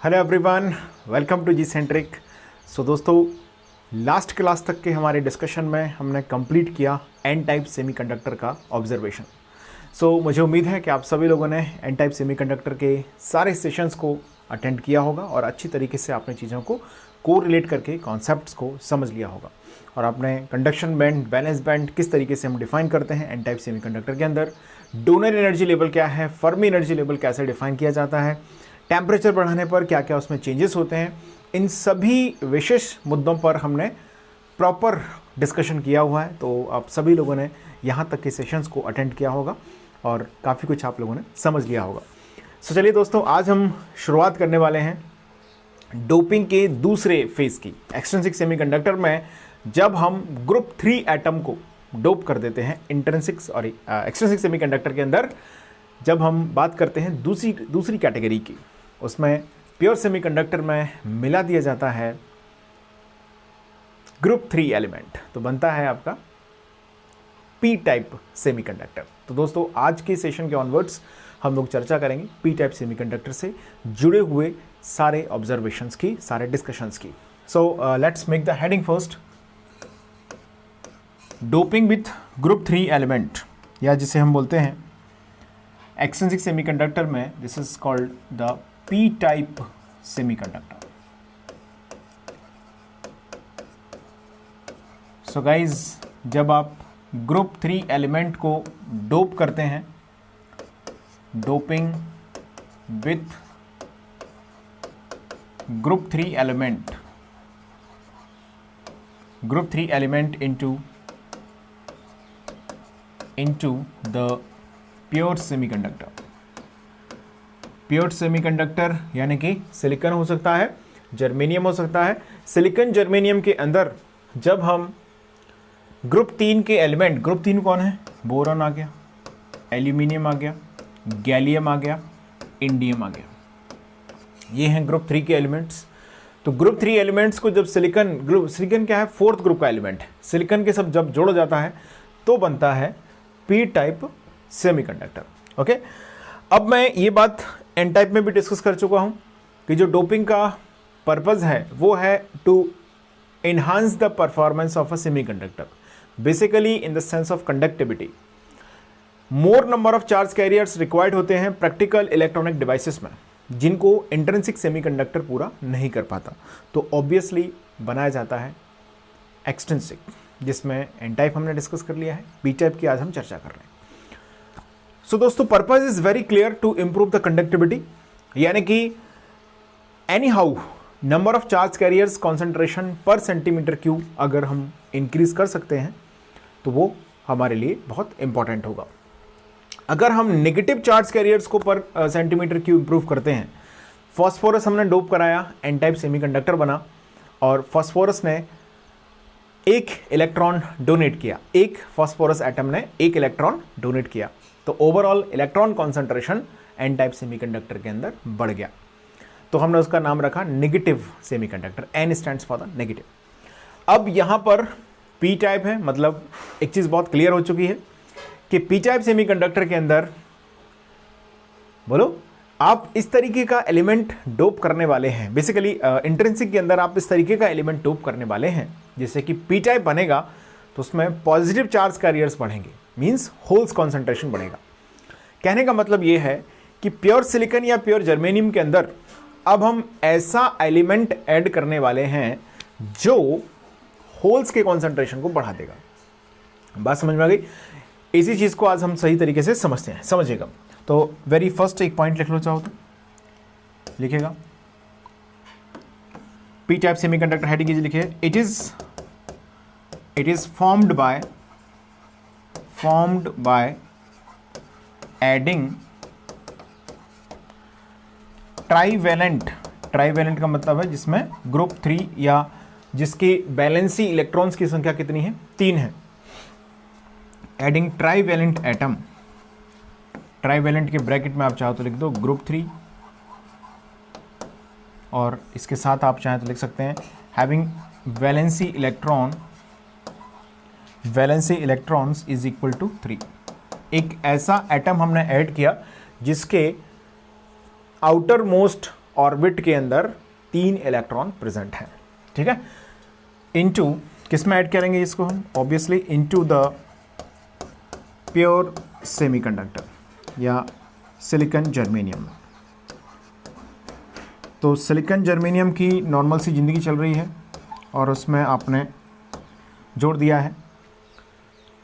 Hello everyone, welcome to G Centric. So दोस्तों, last class तक के हमारे डिस्कशन में हमने कंप्लीट किया एन टाइप सेमीकंडक्टर का ऑब्जर्वेशन। मुझे उम्मीद है कि आप सभी लोगों ने एन टाइप सेमीकंडक्टर के सारे सेशंस को अटेंड किया होगा और अच्छी तरीके से आपने चीज़ों को कोरिलेट करके कॉन्सेप्ट्स को समझ लिया होगा और आपने कंडक्शन बैंड, बैलेंस बैंड किस तरीके से हम डिफाइन करते हैं एन टाइप सेमीकंडक्टर के अंदर, डोनर एनर्जी लेवल क्या है, फर्मी एनर्जी लेवल कैसे डिफाइन किया जाता है, टेम्परेचर बढ़ाने पर क्या क्या उसमें चेंजेस होते हैं, इन सभी विशेष मुद्दों पर हमने प्रॉपर डिस्कशन किया हुआ है। तो आप सभी लोगों ने यहाँ तक के सेशंस को अटेंड किया होगा और काफ़ी कुछ आप लोगों ने समझ लिया होगा। चलिए दोस्तों, आज हम शुरुआत करने वाले हैं डोपिंग के दूसरे फेज़ की। एक्सट्रिंसिक सेमीकंडक्टर में जब हम ग्रुप 3 एटम को डोप कर देते हैं एक्सट्रिंसिक सेमीकंडक्टर के अंदर, जब हम बात करते हैं दूसरी कैटेगरी की, उसमें प्योर सेमीकंडक्टर में मिला दिया जाता है ग्रुप 3 एलिमेंट, तो बनता है आपका पी टाइप सेमीकंडक्टर। तो दोस्तों, आज के सेशन के ऑनवर्ड्स हम लोग चर्चा करेंगे पी टाइप सेमीकंडक्टर से जुड़े हुए सारे ऑब्जर्वेशंस की, सारे डिस्कशंस की। Let's make the heading first. Doping with group 3 element, या जिसे हम बोलते हैं एक्सट्रिंसिक सेमीकंडक्टर में, this is called the P type semiconductor. So guys, जब आप ग्रुप 3 एलिमेंट को डोप करते हैं, doping with group 3 element into the pure semiconductor यानी कि सिलिकॉन हो सकता है, जर्मेनियम हो सकता है। सिलिकॉन जर्मेनियम के अंदर जब हम ग्रुप 3 के एलिमेंट, ग्रुप 3 कौन है? बोरॉन आ गया, एल्यूमिनियम आ गया, गैलियम आ गया, इंडियम आ गया, ये हैं ग्रुप 3 के एलिमेंट्स। तो ग्रुप 3 एलिमेंट्स को जब सिलिकॉन क्या है? फोर्थ ग्रुप का एलिमेंट है। सिलिकॉन के सब जब जोड़ा जाता है तो बनता है पी टाइप सेमीकंडक्टर। ओके, अब मैं ये बात एन टाइप में भी डिस्कस कर चुका हूं कि जो डोपिंग का पर्पस है वो है to enhance the performance of a semiconductor, basically in the sense of conductivity. More number of charge carriers required होते हैं प्रैक्टिकल इलेक्ट्रॉनिक डिवाइसेस में, जिनको इंट्रिंसिक सेमीकंडक्टर पूरा नहीं कर पाता, तो ऑब्वियसली बनाया जाता है एक्सट्रिंसिक, जिसमें एन टाइप हमने डिस्कस कर लिया है, पी टाइप की आज हम चर्चा कर रहे हैं। सो दोस्तों, purpose is very clear to improve the conductivity, यानी कि anyhow number of charge carriers concentration per centimetre cube अगर हम इंक्रीज कर सकते हैं तो वो हमारे लिए बहुत इंपॉर्टेंट होगा। अगर हम नेगेटिव चार्ज कैरियर्स को पर सेंटीमीटर क्यूब इंप्रूव करते हैं, फॉस्फोरस हमने डोप कराया, एन टाइप सेमीकंडक्टर बना और फॉस्फोरस ने एक इलेक्ट्रॉन डोनेट किया, एक फॉस्फोरस एटम ने एक इलेक्ट्रॉन डोनेट किया, तो overall electron concentration N type semiconductor के अंदर बढ़ गया, तो हमने उसका नाम रखा negative semiconductor. N stands for the negative. अब यहां पर पी टाइप है, मतलब एक चीज बहुत क्लियर हो चुकी है कि पी टाइप सेमीकंडक्टर के अंदर, बोलो, आप इस तरीके का एलिमेंट डोप करने वाले हैं। बेसिकली इंट्रिंसिक के अंदर आप इस तरीके का एलिमेंट डोप करने वाले हैं, जैसे कि पी टाइप बनेगा तो उसमें पॉजिटिव चार्ज कैरियर्स बढ़ेंगे, मींस होल्स कॉन्सेंट्रेशन बढ़ेगा। कहने का मतलब ये है कि प्योर सिलिकॉन या प्योर जर्मेनियम के अंदर अब हम ऐसा एलिमेंट ऐड करने वाले हैं जो होल्स के कॉन्सेंट्रेशन को बढ़ा देगा। बात समझ में आ गई? इसी चीज को आज हम सही तरीके से समझते हैं, समझिएगा। तो वेरी फर्स्ट एक पॉइंट लिख लो, चाहो तो लिखेगा P type semiconductor, heading is लिखिए, it is formed by adding trivalent का मतलब है जिसमें ग्रुप 3 या जिसके बैलेंसी इलेक्ट्रॉन्स की संख्या कितनी है? 3 है। एडिंग ट्राईवैलेंट एटम, ट्राईवैलेंट के ब्रैकेट में आप चाहो तो लिख दो ग्रुप 3, और इसके साथ आप चाहें तो लिख सकते हैं having valency electrons is equal to 3। एक ऐसा एटम हमने ऐड किया जिसके आउटर मोस्ट ऑर्बिट के अंदर 3 इलेक्ट्रॉन प्रेजेंट हैं, ठीक है, इनटू किस में ऐड करेंगे इसको हम, obviously into the pure semiconductor या सिलिकॉन जर्मेनियम। तो सिलिकॉन जर्मेनियम की नॉर्मल सी ज़िंदगी चल रही है और उसमें आपने जोड़ दिया है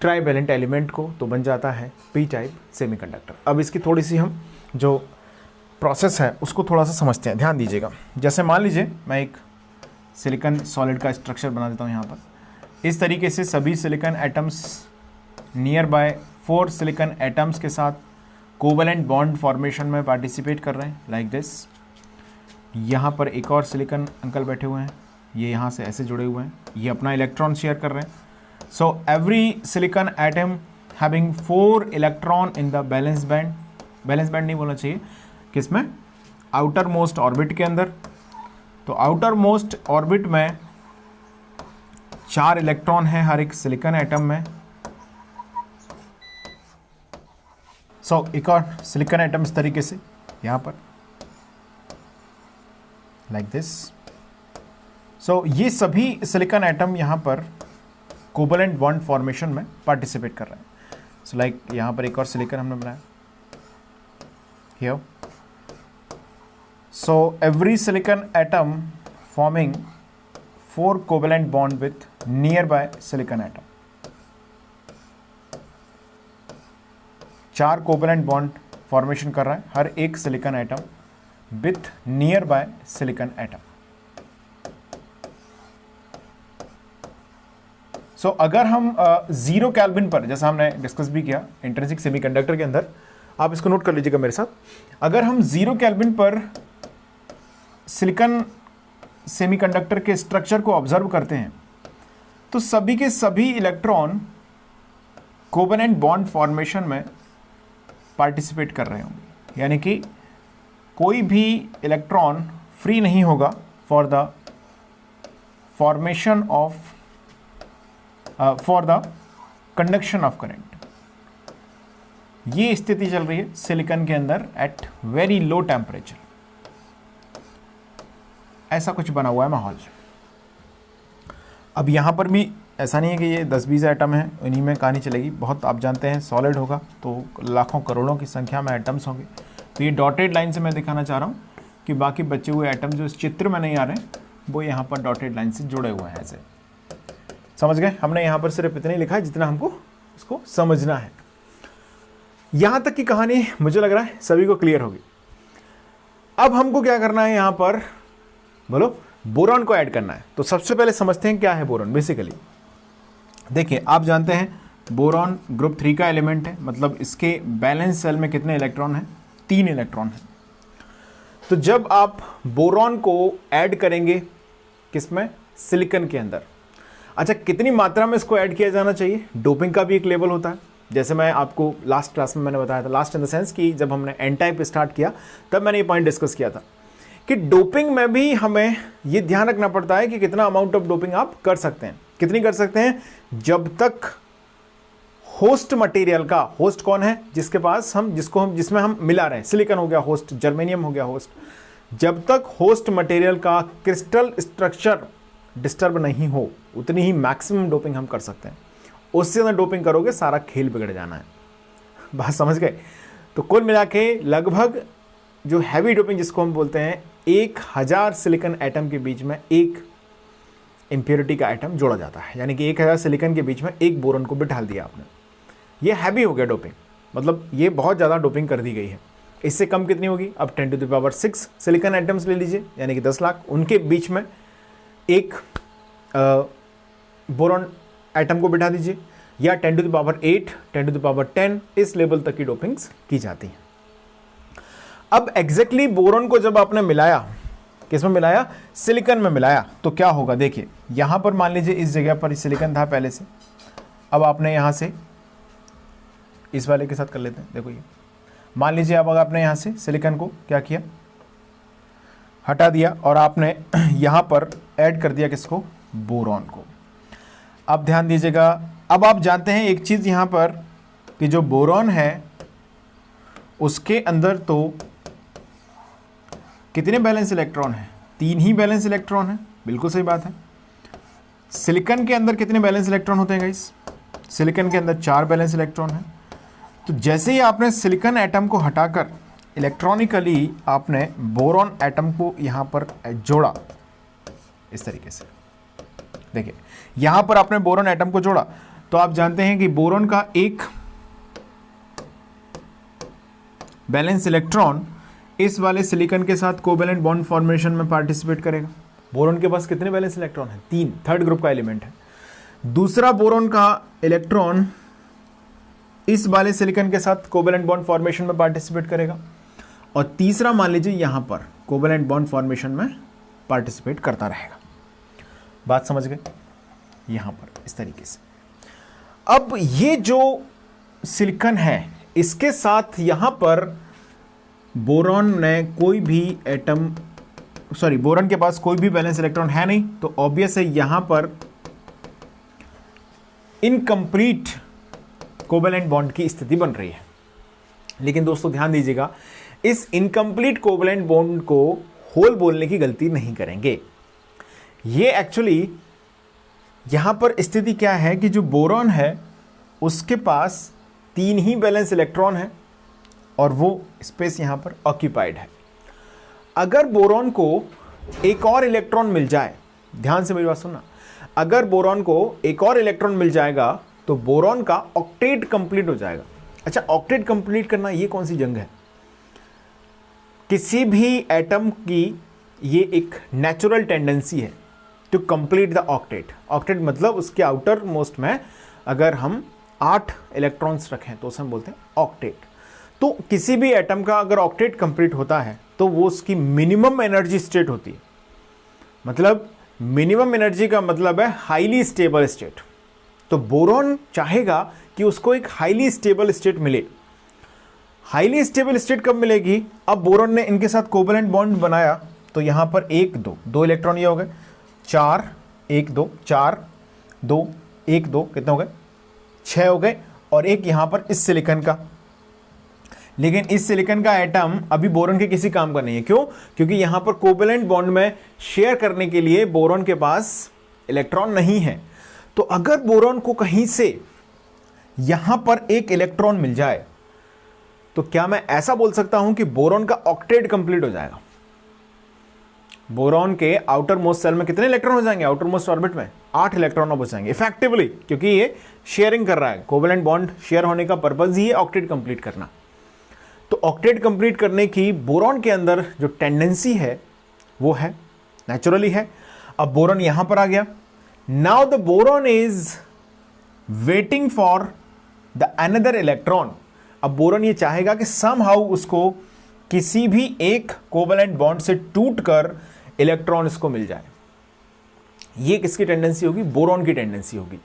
ट्राइवेलेंट एलिमेंट को, तो बन जाता है पी टाइप सेमीकंडक्टर। अब इसकी थोड़ी सी हम जो प्रोसेस है उसको थोड़ा सा समझते हैं, ध्यान दीजिएगा। जैसे मान लीजिए मैं एक सिलिकॉन सॉलिड का स्ट्रक्चर बना देता हूँ यहाँ पर। इस तरीके से सभी silicon atoms near by 4 silicon atoms के साथ कोवेलेंट बॉन्ड फॉर्मेशन में पार्टिसिपेट कर रहे हैं, लाइक दिस। यहाँ पर एक और सिलिकॉन अंकल बैठे हुए हैं, ये यहाँ से ऐसे जुड़े हुए हैं, ये अपना इलेक्ट्रॉन शेयर कर रहे हैं। So every silicon atom having 4 electron in the balance band, balance band नहीं बोलना चाहिए, किसमें, आउटर मोस्ट ऑर्बिट के अंदर। तो आउटर मोस्ट ऑर्बिट में 4 इलेक्ट्रॉन है हर एक सिलिकॉन एटम में। सो एक और सिलिकॉन एटम इस तरीके से यहाँ पर लाइक दिस। सो ये सभी सिलिकॉन एटम यहाँ पर कोवेलेंट बॉन्ड फॉर्मेशन में पार्टिसिपेट कर रहे हैं। सो लाइक यहाँ पर एक और सिलिकॉन हमने बनाया here. So every silicon atom forming 4 covalent bond with nearby silicon atom. 4 covalent bond formation कर रहा है हर एक silicon atom with nearby silicon atom. So अगर हम 0 केल्विन पर, जैसा हमने डिस्कस भी किया इंट्रिंसिक सेमीकंडक्टर के अंदर, आप इसको नोट कर लीजिएगा मेरे साथ। अगर हम 0 केल्विन पर सिलिकॉन सेमीकंडक्टर के स्ट्रक्चर को ऑब्जर्व करते हैं तो सभी के सभी इलेक्ट्रॉन कोवेलेंट बॉन्ड फॉर्मेशन में पार्टिसिपेट कर रहे होंगे, यानी कि कोई भी इलेक्ट्रॉन फ्री नहीं होगा for the formation of for the conduction of current. ये स्थिति चल रही है सिलिकॉन के अंदर एट वेरी लो टेम्परेचर। ऐसा कुछ बना हुआ है माहौल। अब यहाँ पर भी ऐसा नहीं है कि ये 10-20 एटम हैं, इन्हीं में कहानी चलेगी। बहुत आप जानते हैं सॉलिड होगा तो लाखों करोड़ों की संख्या में एटम्स होंगे। तो ये डॉटेड लाइन से मैं दिखाना चाह रहा हूँ कि बाकी बचे हुए एटम जो इस चित्र में नहीं आ रहे वो यहाँ पर डॉटेड लाइन से जुड़े हुए हैं। ऐसे समझ गए? हमने यहाँ पर सिर्फ इतना ही लिखा है जितना हमको उसको समझना है। यहाँ तक की कहानी मुझे लग रहा है सभी को क्लियर होगी। अब हमको क्या करना है, यहाँ पर बोलो, बोरॉन को ऐड करना है। तो सबसे पहले समझते हैं क्या है बोरॉन। बेसिकली देखिए, आप जानते हैं बोरॉन ग्रुप 3 का एलिमेंट है, मतलब इसके बैलेंस सेल में कितने इलेक्ट्रॉन हैं? 3 इलेक्ट्रॉन हैं। तो जब आप बोरॉन को ऐड करेंगे किसमें? सिलिकॉन के अंदर। अच्छा, कितनी मात्रा में इसको ऐड किया जाना चाहिए? डोपिंग का भी एक लेवल होता है, जैसे मैं आपको लास्ट क्लास में मैंने बताया था। लास्ट इन द सेंस कि जब हमने एन टाइप स्टार्ट किया तब मैंने ये पॉइंट डिस्कस किया था कि डोपिंग में भी हमें ये ध्यान रखना पड़ता है कि कितना अमाउंट ऑफ डोपिंग आप कर सकते हैं। कितनी कर सकते हैं? जब तक होस्ट मटेरियल का, होस्ट कौन है? जिसके पास जिसमें हम मिला रहे हैं। सिलिकॉन हो गया होस्ट, जर्मेनियम हो गया होस्ट। जब तक होस्ट मटेरियल का क्रिस्टल स्ट्रक्चर डिस्टर्ब नहीं हो उतनी ही मैक्सिमम डोपिंग हम कर सकते हैं। उससे ज़्यादा डोपिंग करोगे सारा खेल बिगड़ जाना है। बात समझ गए? तो कुल मिला के लगभग जो हैवी डोपिंग जिसको हम बोलते हैं, 1000 सिलिकॉन एटम के बीच में एक इम्प्योरिटी का एटम जोड़ा जाता है। यानी कि 1000 सिलिकॉन के बीच में एक बोरॉन को बिठा दिया आपने। ये हैवी हो गया डोपिंग, मतलब ये बहुत ज़्यादा डोपिंग कर दी गई है। इससे कम कितनी होगी? अब 10⁶ सिलिकॉन एटम्स ले लीजिए, यानी कि 10 लाख, उनके बीच में एक बोरॉन एटम को बिठा दीजिए, या 10⁸, 10⁻10 इस लेवल तक की डोपिंग्स की जाती हैं। अब एग्जैक्टली बोरॉन को जब आपने मिलाया, किस में मिलाया? सिलिकॉन में मिलाया, तो क्या होगा? देखिए, यहां पर मान लीजिए इस जगह पर सिलिकॉन था पहले से, अब आपने यहां से इस वाले के साथ कर लेते हैं। देखो ये मान लीजिए, अब अगर आपने यहां से सिलिकॉन को क्या किया? हटा दिया, और आपने यहां पर ऐड कर दिया किसको? बोरॉन को। अब ध्यान दीजिएगा, अब आप जानते हैं एक चीज यहां पर कि जो बोरॉन है उसके अंदर तो कितने बैलेंस इलेक्ट्रॉन हैं? 3 ही बैलेंस इलेक्ट्रॉन हैं, बिल्कुल सही बात है। सिलिकॉन के अंदर कितने बैलेंस इलेक्ट्रॉन होते हैं गाइस? सिलिकॉन के अंदर 4 बैलेंस इलेक्ट्रॉन हैं। तो जैसे ही आपने सिलिकॉन एटम को हटाकर इलेक्ट्रॉनिकली आपने बोरॉन एटम को यहां पर जोड़ा, इस तरीके से देखिए, यहां पर आपने बोरॉन एटम को जोड़ा, तो आप जानते हैं कि बोरॉन का एक बैलेंस इलेक्ट्रॉन इस वाले सिलिकॉन के साथ कोवेलेंट बॉन्ड फॉर्मेशन में पार्टिसिपेट करेगा। बोरॉन के पास कितने बैलेंस इलेक्ट्रॉन हैं? 3, थर्ड ग्रुप का एलिमेंट है। दूसरा बोरॉन का इलेक्ट्रॉन इस वाले सिलिकॉन के साथ कोवेलेंट बॉन्ड फॉर्मेशन में पार्टिसिपेट करेगा, और तीसरा मान लीजिए यहां पर कोवेलेंट बॉन्ड फॉर्मेशन में पार्टिसिपेट करता रहेगा। बात समझ गए? यहां पर इस तरीके से। अब ये जो सिलिकॉन है, इसके साथ यहां पर बोरॉन ने कोई भी एटम, सॉरी, बोरॉन के पास कोई भी बैलेंस इलेक्ट्रॉन है नहीं, तो ऑब्वियस है यहां पर इनकम्प्लीट कोवेलेंट बॉन्ड की स्थिति बन रही है। लेकिन दोस्तों ध्यान दीजिएगा, इस इनकम्प्लीट कोवेलेंट बॉन्ड को होल बोलने की गलती नहीं करेंगे। ये एक्चुअली यहां पर स्थिति क्या है कि जो बोरॉन है उसके पास 3 ही बैलेंस इलेक्ट्रॉन है और वो स्पेस यहां पर ऑक्यूपाइड है। अगर बोरॉन को एक और इलेक्ट्रॉन मिल जाए, ध्यान से मेरी बात सुनना, अगर बोरॉन को एक और इलेक्ट्रॉन मिल जाएगा तो बोरॉन का ऑक्टेट कंप्लीट हो जाएगा। अच्छा, ऑक्टेट कंप्लीट करना ये कौन सी जंग है? किसी भी एटम की ये एक नेचुरल टेंडेंसी है to complete the octet. Octet मतलब उसके आउटर मोस्ट में अगर हम 8 इलेक्ट्रॉन्स रखें तो उसे हम बोलते हैं ऑक्टेट। तो किसी भी एटम का अगर ऑक्टेट कंप्लीट होता है तो वो उसकी मिनिमम एनर्जी स्टेट होती है। मतलब मिनिमम एनर्जी का मतलब है हाईली स्टेबल स्टेट। तो बोरॉन चाहेगा कि उसको एक हाईली स्टेबल स्टेट मिले। हाईली स्टेबल स्टेट कब मिलेगी? अब बोरॉन ने इनके साथ कोवेलेंट बॉन्ड बनाया तो यहां पर 1 2 इलेक्ट्रॉन ये हो गए, 4 1 2 4 2 1 2 कितने हो गए? 6 हो गए, और एक यहां पर इस सिलिकॉन का। लेकिन इस सिलिकॉन का एटम अभी बोरॉन के किसी काम का नहीं है। क्यों? क्योंकि यहां पर कोवेलेंट बॉन्ड में शेयर करने के लिए बोरॉन के पास इलेक्ट्रॉन नहीं है। तो अगर बोरॉन को कहीं से यहां पर एक इलेक्ट्रॉन मिल जाए तो क्या मैं ऐसा बोल सकता हूं कि बोरॉन का ऑक्टेट कंप्लीट हो जाएगा? बोरॉन के आउटर मोस्ट सेल में कितने इलेक्ट्रॉन हो जाएंगे? आउटर मोस्ट ऑर्बिट में 8 इलेक्ट्रॉन हो जाएंगे इफेक्टिवली, क्योंकि ये शेयरिंग कर रहा है। कोवेलेंट बॉन्ड शेयर होने का पर्पज ही है ऑक्टेट कंप्लीट करना। तो ऑक्टेट कंप्लीट करने की बोरॉन के अंदर जो टेंडेंसी है वो है, नेचुरली है। अब बोरॉन यहां पर आ गया। Now the boron is waiting for the another electron. अब बोरॉन ये चाहेगा कि समहाउ उसको किसी भी एक कोवेलेंट बॉन्ड से टूटकर इलेक्ट्रॉन इसको मिल जाए। ये किसकी टेंडेंसी होगी? बोरॉन की टेंडेंसी होगी।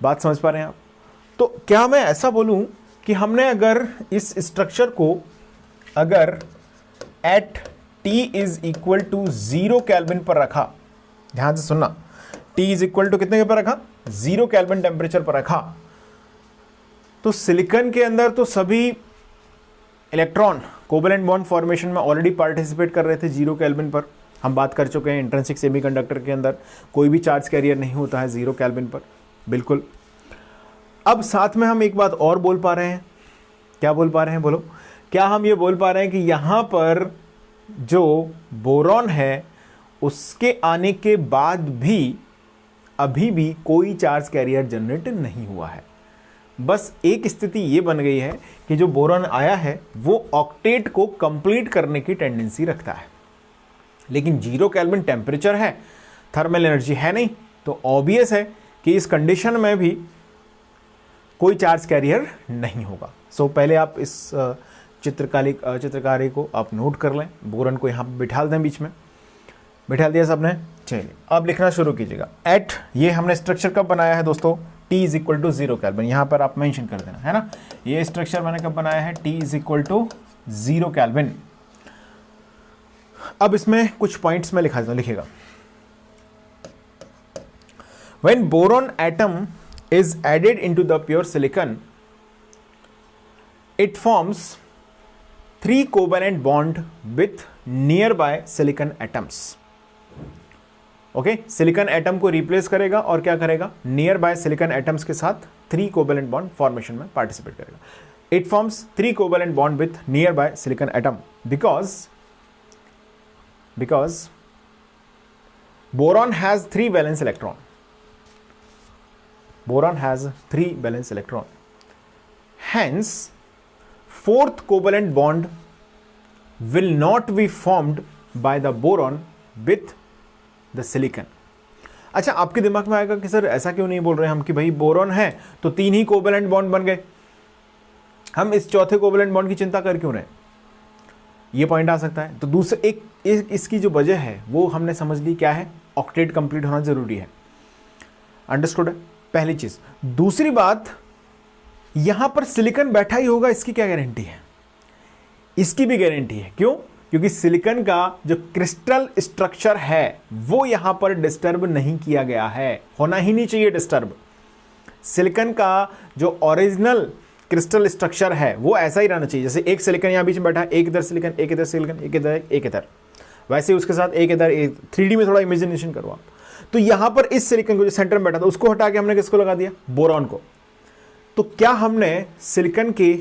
बात समझ पा रहे हैं आप? तो क्या मैं ऐसा बोलूं कि हमने अगर इस स्ट्रक्चर को अगर at T is equal to 0 kelvin पर रखा, ध्यान से सुनना, T इज इक्वल टू कितने पर रखा? 0 केल्विन टेम्परेचर पर रखा, तो सिलिकॉन के अंदर तो सभी इलेक्ट्रॉन कोवेलेंट बॉन्ड फॉर्मेशन में ऑलरेडी पार्टिसिपेट कर रहे थे 0 केल्विन पर। हम बात कर चुके हैं इंट्रिंसिक सेमीकंडक्टर के अंदर कोई भी चार्ज कैरियर नहीं होता है 0 केल्विन पर, बिल्कुल। अब साथ में हम एक बात और बोल पा रहे हैं। क्या बोल पा रहे हैं? बोलो। क्या हम ये बोल पा रहे हैं कि यहां पर जो बोरॉन है उसके आने के बाद भी अभी भी कोई चार्ज कैरियर जनरेट नहीं हुआ है? बस एक स्थिति ये बन गई है कि जो बोरॉन आया है वो ऑक्टेट को कंप्लीट करने की टेंडेंसी रखता है, लेकिन 0 केल्विन टेम्परेचर है, थर्मल एनर्जी है नहीं, तो ऑब्वियस है कि इस कंडीशन में भी कोई चार्ज कैरियर नहीं होगा। सो पहले आप इस चित्रकारी को आप नोट कर लें। बोरॉन को यहाँ बिठा दें, बीच में बिठा दिया सबने। चलिए अब लिखना शुरू कीजिएगा। एट, ये हमने स्ट्रक्चर कब बनाया है दोस्तों? T is equal to 0 kelvin, यहाँ पर आप मेंशन कर देना, है ना। ये स्ट्रक्चर मैंने कब बनाया है? T is equal to 0 kelvin. अब इसमें कुछ पॉइंट्स में लिखा जाता, लिखेगा। When boron atom is added into the pure silicon, it forms 3 covalent bond with near by silicon atoms. Okay, silicon atom को रिप्लेस करेगा और क्या करेगा, नियर बाय सिलिकॉन एटम्स के साथ 3 कोवेलेंट बॉन्ड फॉर्मेशन में पार्टिसिपेट करेगा। It forms 3 covalent bond with near by silicon atom because boron has 3 valence electron. Boron has 3 valence electron, hence 4th covalent bond will not be formed by the boron with the silicon। अच्छा, आपके दिमाग में आएगा कि sir ऐसा क्यों नहीं बोल रहे हम कि भाई बोरॉन है तो 3 ही कोवेलेंट बॉन्ड बन गए, हम इस चौथे कोवेलेंट बॉन्ड की चिंता कर क्यों रहे? ये पॉइंट आ सकता है। तो दूसरा इसकी जो वजह है वो हमने समझ ली, क्या है, ऑक्टेट कंप्लीट होना जरूरी है। अंडरस्टूड है पहली चीज। दूसरी बात, यहां पर सिलिकॉन बैठा ही होगा, इसकी क्या गारंटी है? इसकी भी गारंटी है। क्यों? क्योंकि सिलिकॉन का जो क्रिस्टल स्ट्रक्चर है वो यहां पर डिस्टर्ब नहीं किया गया है, होना ही नहीं चाहिए डिस्टर्ब। सिलिकॉन का जो ओरिजिनल क्रिस्टल स्ट्रक्चर है वो ऐसा ही रहना चाहिए, जैसे एक सिलिकॉन यहां बीच में बैठा है, एक इधर सिलिकॉन, एक इधर सिलिकॉन, एक इधर, एक इधर, वैसे उसके साथ एक इधर, 3D में थोड़ा इमेजिनेशन करो आप। तो यहां पर इस सिलिकॉन को जो सेंटर में बैठा था उसको हटा के हमने किसको लगा दिया? बोरॉन को। तो क्या हमने सिलिकॉन के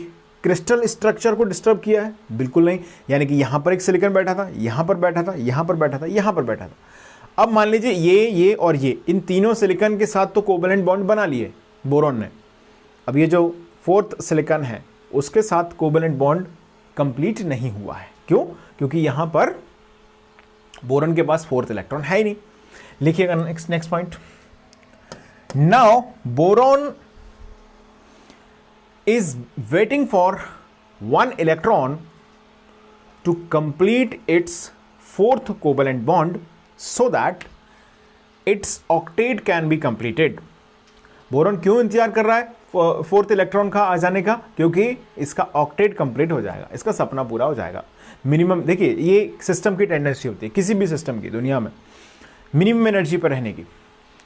क्रिस्टल स्ट्रक्चर को डिस्टर्ब किया है? बिल्कुल नहीं। यानी कि यहां पर एक सिलिकॉन बैठा था, यहां पर बैठा था, यहां पर बैठा था, यहां पर बैठा था। अब मान लीजिए ये और ये, इन तीनों सिलिकॉन के साथ तो कोवेलेंट बॉन्ड बना लिए बोरॉन ने। अब ये जो 4th सिलिकॉन है उसके साथ कोवेलेंट बॉन्ड कंप्लीट नहीं हुआ है। क्यों? क्योंकि यहां पर बोरॉन के पास 4th इलेक्ट्रॉन है ही नहीं। लिखिएगा next point. Now boron is waiting for 1 electron to complete its 4th covalent bond so that its octet can be completed। Boron क्यों इंतजार कर रहा है 4th इलेक्ट्रॉन का आ जाने का? क्योंकि इसका ऑक्टेट कंप्लीट हो जाएगा, इसका सपना पूरा हो जाएगा। मिनिमम, देखिए ये सिस्टम की टेंडेंसी होती है किसी भी सिस्टम की दुनिया में, मिनिमम एनर्जी पर रहने की।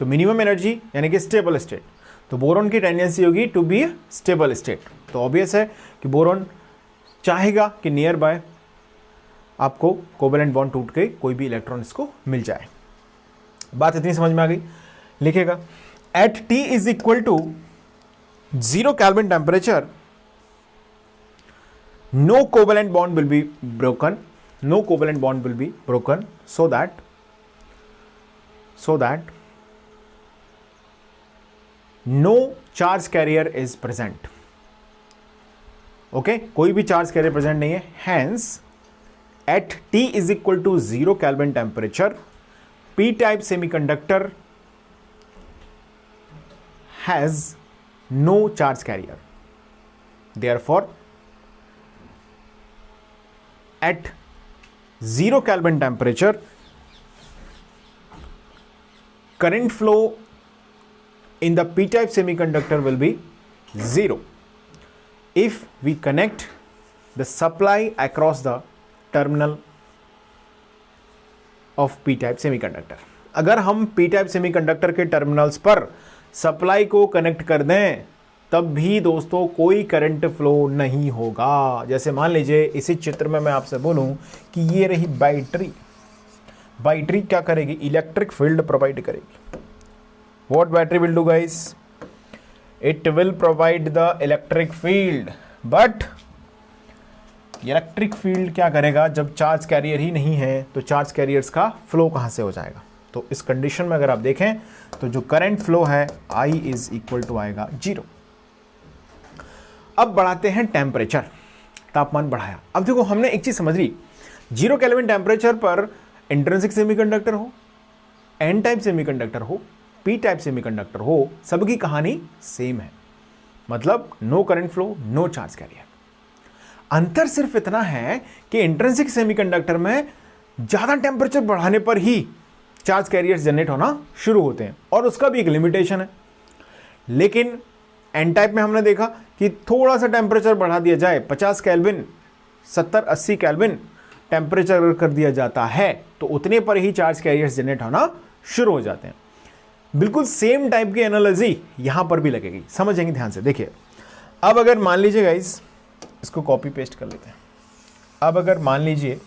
तो मिनिमम एनर्जी यानी कि स्टेबल स्टेट, तो बोरॉन की टेंडेंसी होगी टू बी स्टेबल स्टेट। तो ऑब्वियस है कि बोरॉन चाहेगा कि नियर बाय आपको कोवेलेंट बॉन्ड टूट के कोई भी इलेक्ट्रॉन इसको मिल जाए। बात इतनी समझ में आ गई? लिखेगा at T is equal to 0 kelvin temperature no covalent bond will be broken, no covalent bond will be broken so that no charge carrier is present। Okay, कोई भी चार्ज कैरियर प्रेजेंट नहीं है। Hence at T is equal to 0 Kelvin temperature P type semiconductor has no charge carrier। Therefore at 0 Kelvin temperature current flow in the p-type semiconductor will be 0 if we connect the supply across the terminal of p-type semiconductor। अगर हम p-type semiconductor के terminals पर supply को connect कर दें तब भी दोस्तों कोई करंट फ्लो नहीं होगा। जैसे मान लीजिए इसी चित्र में मैं आपसे बोलूं कि ये रही बैटरी, बैटरी क्या करेगी? इलेक्ट्रिक फील्ड प्रोवाइड करेगी। What battery will do guys? It will provide the electric field, but electric field क्या करेगा? जब चार्ज कैरियर ही नहीं है तो चार्ज कैरियर्स का फ्लो कहां से हो जाएगा? तो इस कंडीशन में अगर आप देखें तो जो करंट फ्लो है I इज इक्वल टू आएगा 0। अब बढ़ाते हैं टेम्परेचर, तापमान बढ़ाया। अब देखो हमने एक चीज समझ ली, 0 केल्विन टेम्परेचर पर इंट्रिंसिक सेमीकंडक्टर हो, एन टाइप सेमीकंडक्टर हो, पी टाइप सेमीकंडक्टर हो, सबकी कहानी सेम है। मतलब no current flow, no charge carrier. अंतर सिर्फ इतना है कि इंट्रिंसिक सेमीकंडक्टर में ज्यादा टेम्परेचर बढ़ाने पर ही चार्ज कैरियर्स जनरेट होना शुरू होते हैं और उसका भी एक लिमिटेशन है। लेकिन एन टाइप में हमने देखा कि थोड़ा सा टेम्परेचर बढ़ा दिया जाए, 50 केल्विन, 70-80 केल्विन टेम्परेचर कर दिया जाता है तो उतने पर ही चार्ज कैरियर्स जनरेट होना शुरू हो जाते हैं। बिल्कुल सेम टाइप की एनालॉजी यहां पर भी लगेगी, समझेंगे ध्यान से। देखिए अब अगर मान लीजिए गाइस, इसको कॉपी पेस्ट कर लेते हैं। अब अगर मान लीजिए